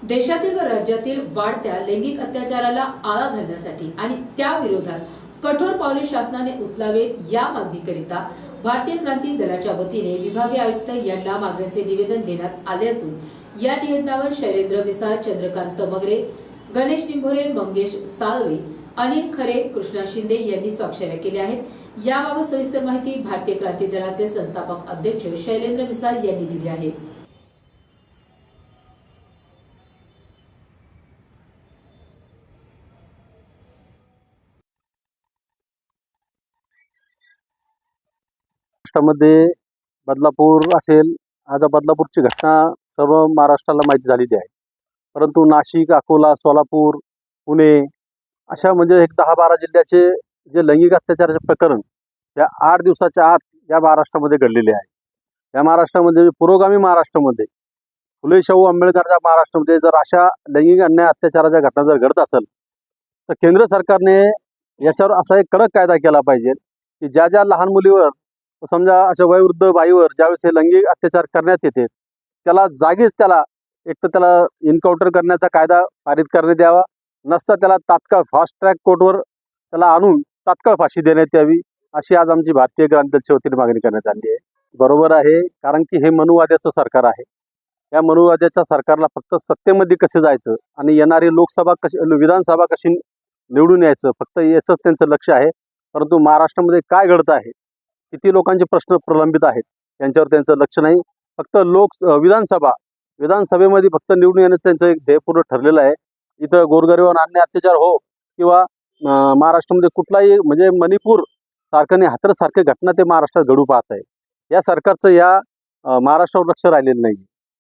देशातील व राज्यातील वाढत्या लैंगिक अत्याचाराला आळा घालण्यासाठी आणि त्या विरोधात कठोर पावले शासनाने उचलावेत या मागणीकरिता भारतीय क्रांती दलाच्या वतीने विभागीय आयुक्त यांना मागण्यांचे निवेदन देण्यात आले असून या निवेदनावर शैलेंद्र मिसाळ, चंद्रकांत मगरे, गणेश निंभोरे, मंगेश साळवे, अनिल खरे, कृष्णा शिंदे यांनी स्वाक्षऱ्या केल्या आहेत। याबाबत सविस्तर माहिती भारतीय क्रांती दलाचे संस्थापक अध्यक्ष शैलेंद्र मिसाळ यांनी दिली आहे। महाराष्ट्रामध्ये बदलापूर असेल, आता बदलापूरची घटना सर्व महाराष्ट्राला माहिती झालेली आहे। परंतु नाशिक, अकोला, सोलापूर, पुणे अशा म्हणजे एक 10-12 जिल्ह्याचे जे लैंगिक अत्याचाराचे प्रकरण या 8 दिवसाच्या आत या महाराष्ट्रामध्ये घडलेले आहे। या महाराष्ट्रामध्ये पुरोगामी महाराष्ट्रामध्ये फुले शाहू आंबेडकरच्या महाराष्ट्रामध्ये जर अशा लैंगिक अन्याय अत्याचाराच्या घटना जर घडत असेल तर केंद्र सरकारने याच्यावर असा एक कडक कायदा केला पाहिजे की ज्या लहान मुलीवर समजा अशा वयोवृद्ध बाईवर ज्यावेळेस हे लैंगिक अत्याचार करण्यात येते त्याला जागीच त्याला एक तर त्याला एन्काउंटर करण्याचा कायदा पारित करण्यात यावा, नसता त्याला तात्काळ फास्ट ट्रॅक कोर्टवर त्याला आणून तात्काळ फाशी देण्यात यावी, अशी आज आमची भारतीय क्रांती दलाच्या वतीने मागणी करण्यात आली आहे। बरोबर आहे, कारण की हे मनुवाद्याचं सरकार आहे। या मनुवाद्याच्या सरकारला फक्त सत्तेमध्ये कसे जायचं आणि येणारी लोकसभा कशी विधानसभा कशी निवडून यायचं फक्त याचंच त्यांचं लक्ष आहे। परंतु महाराष्ट्रामध्ये काय घडत आहे, किती लोकांचे प्रश्न प्रलंबित आहेत यांच्यावर त्यांचं लक्ष नाही। फक्त विधानसभेमध्ये फक्त निवडून येणं त्यांचं एक ध्येयपूर्ण ठरलेलं आहे। इथं गोरगरिबांवर अन्याय अत्याचार हो किंवा महाराष्ट्रामध्ये कुठलाही म्हणजे मणिपूर सारखं नाही हाथरस सारख्या घटना ते महाराष्ट्रात घडू पाहत आहे। या सरकारचं या महाराष्ट्रावर लक्ष राहिलेलं नाही।